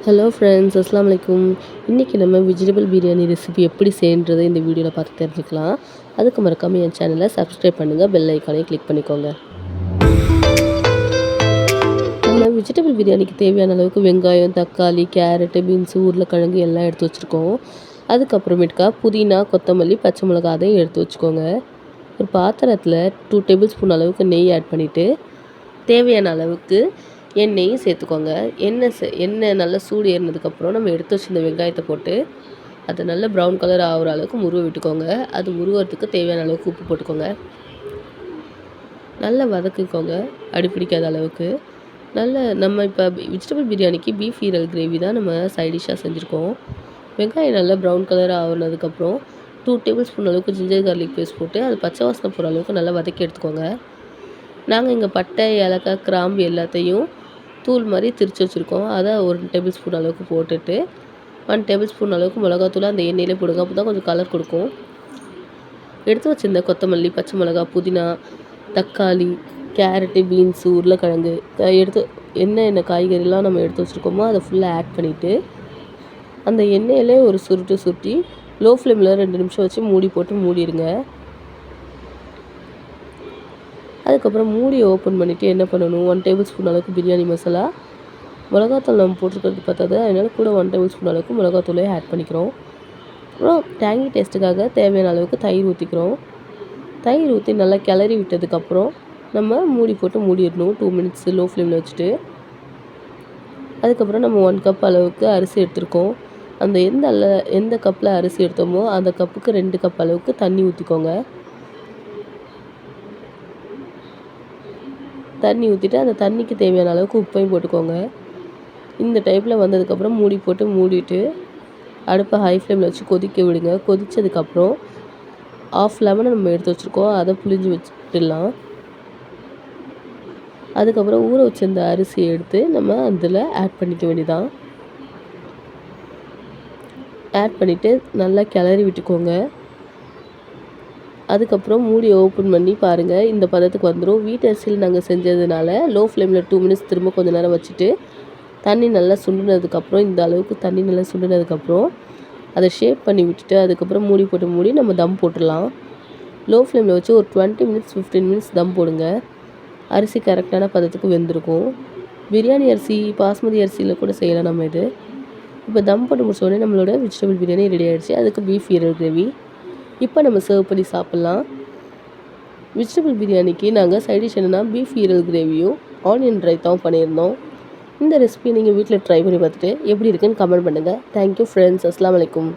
Hello friends, அஸ்ஸலாமு அலைக்கும். இன்றைக்கி நம்ம வெஜிடபிள் பிரியாணி ரெசிபி எப்படி செய்யன்றதை இந்த வீடியோவில் பார்த்து தெரிஞ்சுக்கலாம். அதுக்கு மறக்காமல் என் சேனலை சப்ஸ்கிரைப் பண்ணுங்கள், பெல் ஐக்கானையும் கிளிக் பண்ணிக்கோங்க. நம்ம வெஜிடபிள் பிரியாணிக்கு தேவையான அளவுக்கு வெங்காயம், தக்காளி, கேரட்டு, பீன்ஸு, உருளைக்கிழங்கு எல்லாம் எடுத்து வச்சுருக்கோம். அதுக்கப்புறமேட்டுக்கா புதினா, கொத்தமல்லி, பச்சை மிளகாய் அதையும் எடுத்து வச்சுக்கோங்க. ஒரு பாத்திரத்தில் 2 டேபிள் ஸ்பூன் அளவுக்கு நெய் ஆட் பண்ணிவிட்டு தேவையான அளவுக்கு எண்ணெயும் சேர்த்துக்கோங்க. எண்ணெய் நல்லா சூடு ஏறினதுக்கப்புறம் நம்ம எடுத்து வச்சிருந்த வெங்காயத்தை போட்டு அதை நல்லா ப்ரௌன் கலர் ஆகிற அளவுக்கு முருக விட்டுக்கோங்க. அது முருகிறதுக்கு தேவையான அளவுக்கு உப்பு போட்டுக்கோங்க. நல்லா வதக்கிக்கோங்க, அடி பிடிக்காத அளவுக்கு. நம்ம இப்போ வெஜிடபிள் பிரியாணிக்கு பீஃப் ஈரல் கிரேவி தான் நம்ம சைட் டிஷ்ஷாக செஞ்சுருக்கோம். வெங்காயம் நல்லா ப்ரௌன் கலர் ஆகினதுக்கப்புறம் 2 டேபிள் ஸ்பூன் அளவுக்கு ஜிஞ்சர் கார்லிக் பேஸ்ட் போட்டு அது பச்சை வாசனை போகிற அளவுக்கு நல்லா வதக்கி எடுத்துக்கோங்க. நாங்கள் இங்கே பட்டை, ஏலக்காய், கிராம்பு எல்லாத்தையும் தூள் மாதிரி திரித்து வச்சுருக்கோம். அதை 1 டேபிள் ஸ்பூன் அளவுக்கு போட்டுட்டு 1 டேபிள் ஸ்பூன் அளவுக்கு மிளகாத்தூள் அந்த எண்ணெயிலே போடுங்க. அப்போ தான் கொஞ்சம் கலர் கொடுக்கும். எடுத்து வச்சுருந்த கொத்தமல்லி, பச்சை மிளகாய், புதினா, தக்காளி, கேரட்டு, பீன்ஸு, உருளைக்கிழங்கு என்ன காய்கறிலாம் நம்ம எடுத்து வச்சுருக்கோமோ அதை ஃபுல்லாக ஆட் பண்ணிவிட்டு அந்த எண்ணெயிலே ஒரு சுருட்டி லோ ஃப்ளேமில் 2 நிமிஷம் வச்சு மூடி போட்டு மூடிடுங்க. அதுக்கப்புறம் மூடியை ஓப்பன் பண்ணிவிட்டு என்ன பண்ணணும், 1 டேபிள் ஸ்பூன் அளவுக்கு பிரியாணி மசாலா, மிளகாத்தூள் நம்ம போட்டிருக்கிறது பார்த்தது, அதனால் கூட 1 டேபிள் ஸ்பூன் அளவுக்கு மிளகாத்தூளே ஆட் பண்ணிக்கிறோம். அப்புறம் டேங்கி டேஸ்ட்டுக்காக தேவையான அளவுக்கு தயிர் ஊற்றிக்கிறோம். தயிர் ஊற்றி நல்லா கிளறி விட்டதுக்கப்புறம் நம்ம மூடி போட்டு மூடிடணும் 2 மினிட்ஸ் லோ ஃப்ளேமில் வச்சுட்டு. அதுக்கப்புறம் நம்ம 1 கப் அளவுக்கு அரிசி எடுத்துருக்கோம். அந்த எந்த கப்பில் அரிசி எடுத்தோமோ அந்த கப்புக்கு 2 கப் அளவுக்கு தண்ணி ஊற்றிக்கோங்க. தண்ணி ஊற்றிட்டு அந்த தண்ணிக்கு தேவையான அளவுக்கு உப்பையும் போட்டுக்கோங்க. இந்த டைப்பில் வந்ததுக்கப்புறம் மூடி போட்டு மூடிட்டு அடுப்பை ஹை ஃப்ளேமில் வச்சு கொதிக்க விடுங்க. கொதித்ததுக்கப்புறம் 1/2 லெமனை நம்ம எடுத்து வச்சுருக்கோம், அதை புளிஞ்சு வச்சுட்டுலாம். அதுக்கப்புறம் ஊற வச்சிருந்த அரிசியை எடுத்து நம்ம அதில் ஆட் பண்ணிக்க வேண்டியதான். ஆட் பண்ணிவிட்டு நல்லா கிளறி விட்டுக்கோங்க. அதுக்கப்புறம் மூடியை ஓப்பன் பண்ணி பாருங்கள், இந்த பதத்துக்கு வந்துடும். வீட்டு அரிசியில் நாங்கள் செஞ்சதுனால லோ ஃப்ளேமில் 2 மினிட்ஸ் திரும்ப கொஞ்சம் நேரம் வச்சுட்டு தண்ணி நல்லா சுண்டுனதுக்கப்புறம் இந்த அளவுக்கு தண்ணி நல்லா சுண்டுனதுக்கப்புறம் அதை ஷேப் பண்ணி விட்டுட்டு அதுக்கப்புறம் மூடி போட்டு மூடி நம்ம தம் போட்டுடலாம். லோ ஃப்ளேமில் வச்சு ஒரு 20 மினிட்ஸ் 15 மினிட்ஸ் தம் போடுங்க. அரிசி கரெக்டான பதத்துக்கு வெந்திருக்கும். பிரியாணி அரிசி, பாஸ்மதி அரிசியில் கூட செய்யலாம் நம்ம இது. இப்போ தம் போட்டு முடிச்சோடனே நம்மளோட வெஜிடபிள் பிரியாணி ரெடி ஆகிடுச்சு. அதுக்கு பீஃப் ஈரல் கிரேவி இப்போ நம்ம சர்வ் பண்ணி சாப்பிட்லாம். வெஜிடபிள் பிரியாணிக்கு நாங்கள் சைட் டிஷ் என்னென்னா பீஃப் ஈரல் கிரேவியும் ஆனியன் ரைத்தாவும் பண்ணியிருந்தோம். இந்த ரெசிபி நீங்கள் வீட்டில் ட்ரை பண்ணி பார்த்துட்டு எப்படி இருக்குன்னு கமெண்ட் பண்ணுங்கள். தேங்க்யூ ஃப்ரெண்ட்ஸ், அஸ்ஸலாமு அலைக்கும்.